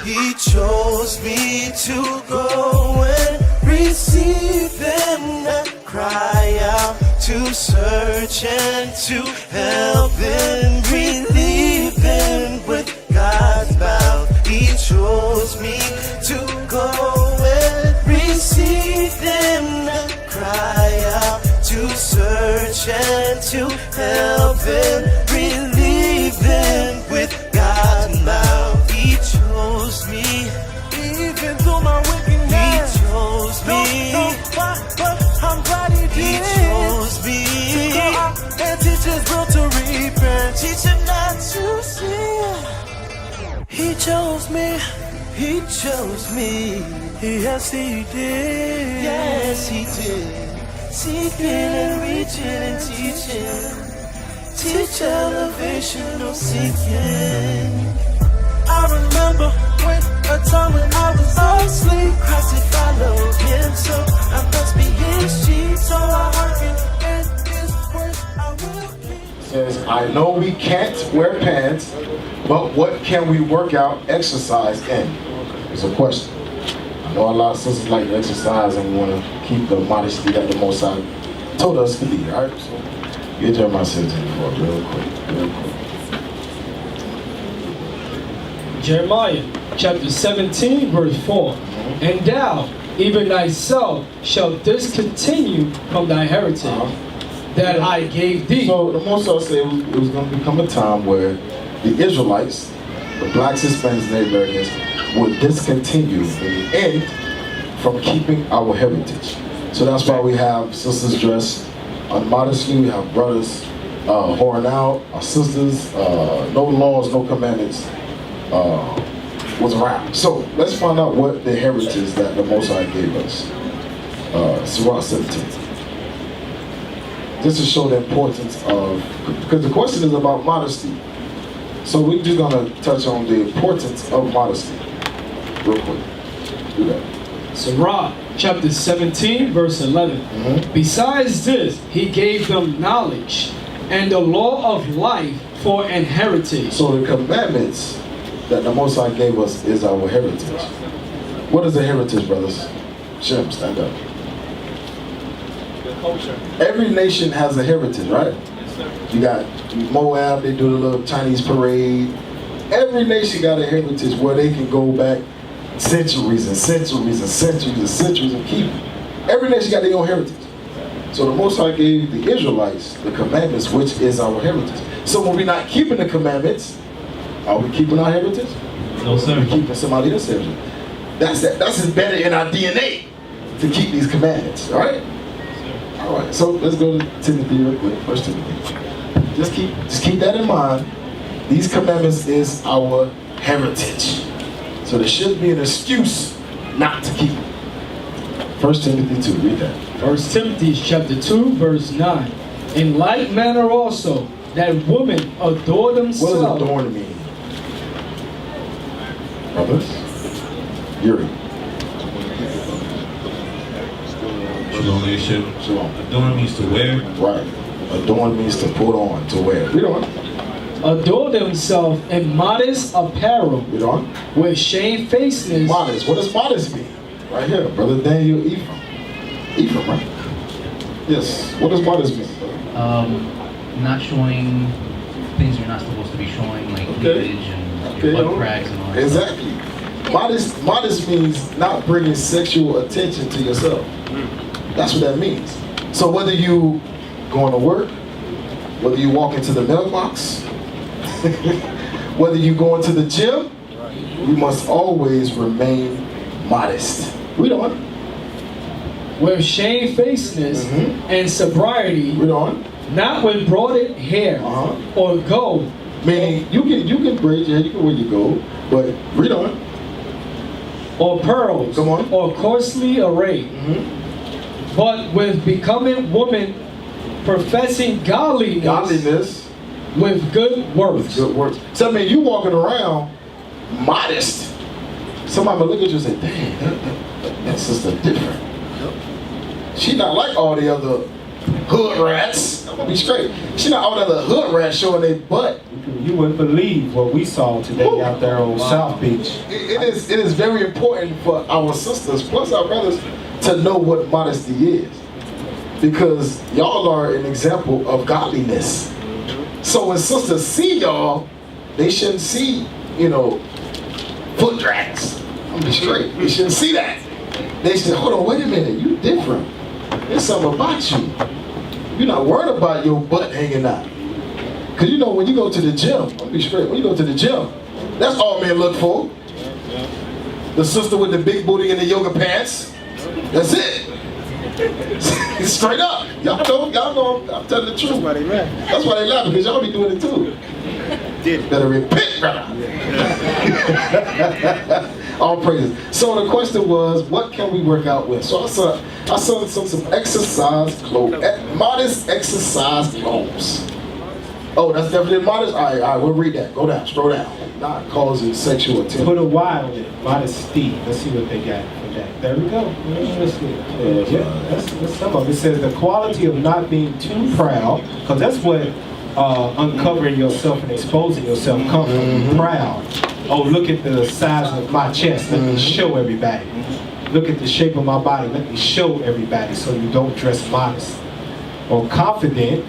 He chose me to go and receive and not cry out, to search and to help and relieve him with God's mouth. He chose me to go and receive him, not cry out, to search and to help him, relieve him with God's mouth. He chose me, even through my wickedness. He chose me. Don't know why, but I'm glad he did. He chose me to go out and teach his will to repent, teach him not to sin. He chose me. He chose me. Yes, he did. Yes, he did. Seeking and reaching and teaching. Teach elevation, no seeking. I remember when a time when I was asleep, Christ had followed him, so I must be his sheep. So I hearken and his word I will keep. Says, I know we can't wear pants, but what can we work out exercise in? It's a question. I know a lot of sisters like to exercise and we want to keep the modesty that the Most High told us to be, alright? So get Jeremiah 17:4 real quick. Jeremiah chapter 17 verse 4. And thou, even thyself, shalt discontinue from thy heritage that I gave thee. So the Most High said it was going to become a time where the Israelites, the blacks, Hispanics, and Native Americans would discontinue in the end from keeping our heritage. So that's why we have sisters dressed immodestly, we have brothers whoring out, our sisters, no laws, no commandments was around. So let's find out what the heritage that the Most High gave us. Surah 17. Just to show the importance of, because the question is about modesty. So we're just going to touch on the importance of modesty real quick. Do that. Surah chapter 17 verse 11. Besides this, he gave them knowledge and the law of life for an heritage. So the commandments that the Most High gave us is our heritage. What is a heritage, brothers? Shem, stand up. The culture. Every nation has a heritage, right? Yes, sir. You got Moab, they do the little Chinese parade. Every nation got a heritage where they can go back centuries and centuries and centuries and centuries and keep it. Every nation got their own heritage. So the Most High gave the Israelites the commandments, which is our heritage. So when we're not keeping the commandments, are we keeping our heritage? No, sir. We're keeping somebody else's heritage. That's embedded in our DNA to keep these commandments, all right? All right, so let's go to Timothy real quick. First Timothy. Just keep that in mind. These commandments is our heritage. So there shouldn't be an excuse not to keep it. 1 Timothy 2, read that. 1 Timothy chapter 2 verse 9. In like manner also, that women adore themselves. What does adorn mean? Brothers? Yuri. Shalom, leadership. Shalom. Adorn means to wear. Right. Adorn means to put on, to wear. Read on. Adore themselves in modest apparel Read on. with shamefacedness. Modest. What does modest mean? Right here. Brother Daniel Ephraim. Ephraim, right? Yes. What does modest mean? Not showing things you're not supposed to be showing, like cleavage and your butt cracks and all that stuff. Exactly. Modest means not bringing sexual attention to yourself. That's what that means. So whether you going to work, whether you walk into the mailbox, whether you go into the gym, we must always remain modest. Read on. With shamefacedness and sobriety, Read on. not with braided hair or gold. Meaning you can braid your hair, you can wear your gold, but read on. Or pearls, Come on. or coarsely arrayed, but with becoming woman professing godliness with good works. Good works. So I mean, you walking around modest. Somebody will look at you and say, "Dang, that sister different. She not like all the other hood rats. I'm gonna be straight. She not all that little hood rats showing their butt. You wouldn't believe what we saw today out there on South Beach. It is very important for our sisters plus our brothers to know what modesty is, because y'all are an example of godliness. So when sisters see y'all, they shouldn't see, foot drags. I'm gonna be straight. They shouldn't see that. They should, hold on, wait a minute, you different. There's something about you. You're not worried about your butt hanging out. Because when you go to the gym, I'm gonna be straight, when you go to the gym, that's all men look for. The sister with the big booty and the yoga pants. That's it. Straight up. Y'all know I'm telling the truth. That's why they laugh, because y'all be doing it too. Better repent, brother. All praises. So the question was, what can we work out with? So I saw some exercise clothes, modest exercise clothes. Oh, that's definitely modest? All right, we'll read that. Go down, scroll down. Not causing sexual attention. Put a Y on it, modesty. Let's see what they got for that. There we go. That's some of it. It says the quality of not being too proud, because that's what uncovering yourself and exposing yourself comes from. Proud. Oh, look at the size of my chest. Let me show everybody. Look at the shape of my body. Let me show everybody, so you don't dress modest. Or confident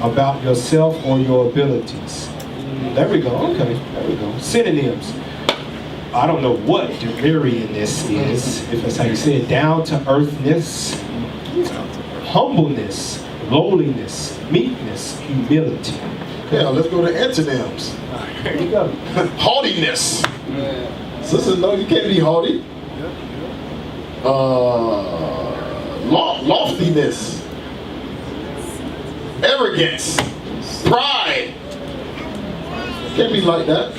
about yourself or your abilities. There we go. Okay, there we go. Synonyms. I don't know what demurriness is, if that's how you say it. Down to earthness, humbleness, lowliness, meekness, humility. Yeah, let's go to antonyms. There you go. Haughtiness. Sisters, no, you can't be haughty. Loftiness. Arrogance. Pride. Can't be like that.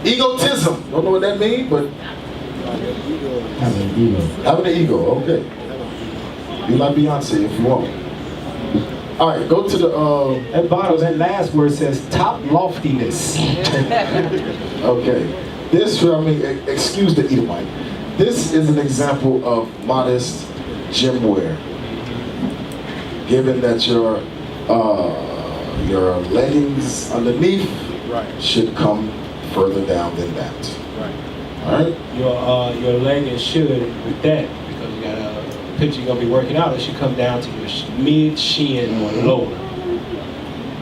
Egotism. Don't know what that means, but having an ego. Okay. Be like Beyonce if you want. All right, go to the At bottom, that last word says top loftiness. Okay. This, excuse the Edomite. This is an example of modest gym wear. Given that your leggings underneath should come further down than that. Right. All right. Your leggings should, with that, because you got a picture you're gonna be working out, it should come down to your mid shin or lower.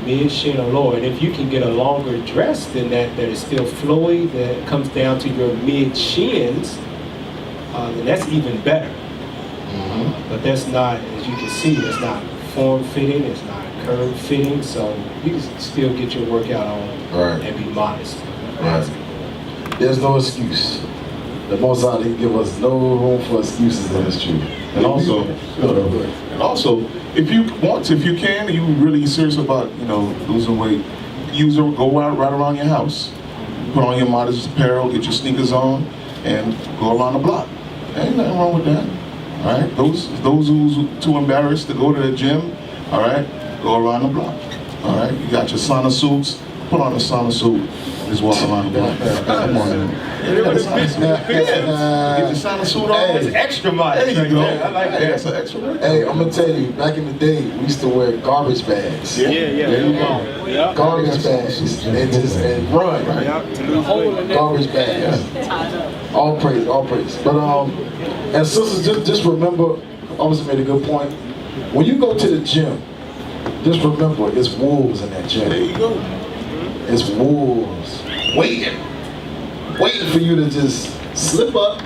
Mid shin or lower. And if you can get a longer dress than that is still flowy, that comes down to your mid shins, then that's even better. But that's not, as you can see, it's not form fitting, it's not curve fitting, so you can still get your workout on and be modest. Right. There's no excuse. The Most High didn't give us no room for excuses in this truth. And also, if you want to, if you can, and you're really serious about, losing weight, go right around your house, put on your modest apparel, get your sneakers on, and go around the block. Ain't nothing wrong with that. All right, those who's too embarrassed to go to the gym, all right, go around the block. All right, you got your sauna suits, put on a sauna suit, just walk around the block. Come on, man. Get your sauna suit on. It's extra modest. There you go. I like that. That's an extra workout. Hey, I'm gonna tell you, back in the day, we used to wear garbage bags. There you go. Garbage bags and run. Garbage bags. All praise. But and sisters, just remember, I always made a good point. When you go to the gym, just remember it's wolves in that gym. There you go. It's wolves waiting for you to just slip up.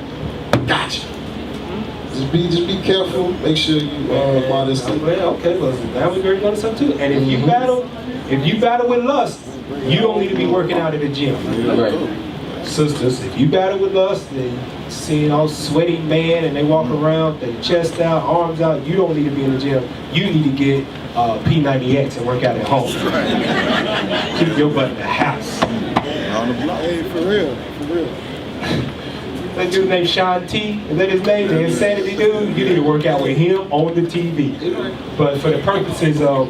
Gotcha. Just be careful. Make sure you modest. Okay, well, now we're going to go to something too. And if you battle with lust, you don't need to be working out at the gym. Right. Sisters, if you battle with lust, they see all sweaty man and they walk around, their chest out, arms out, you don't need to be in the gym. You need to get P90X and work out at home. Keep your butt in the house. Hey, for real. That dude named Sean T, is that his name? The insanity dude? You need to work out with him on the TV. But for the purposes of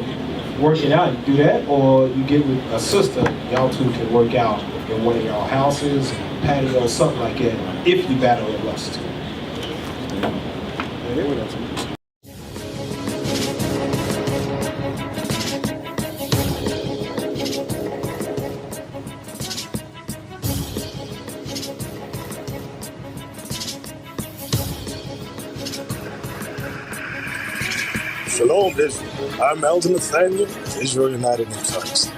working out, you do that, or you get with a sister, y'all two can work out in one of y'all houses, patio, something like that, if you battle with lust. Shalom, Israel. I'm Elder Nathaniel, Israel United in Christ.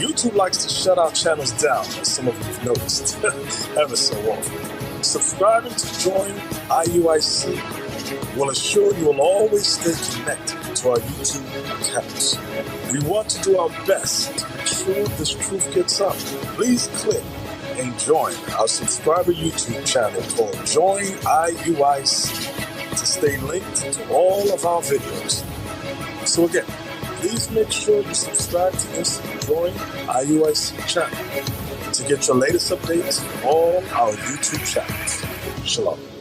YouTube likes to shut our channels down, as some of you have noticed, ever so often. Subscribing to join IUIC will assure you will always stay connected to our YouTube accounts. We want to do our best to make sure this truth gets out. Please click and join our subscriber YouTube channel called Join IUIC to stay linked to all of our videos. So again, please make sure you subscribe to this Join IUIC channel to get your latest updates on all our YouTube channels. Shalom.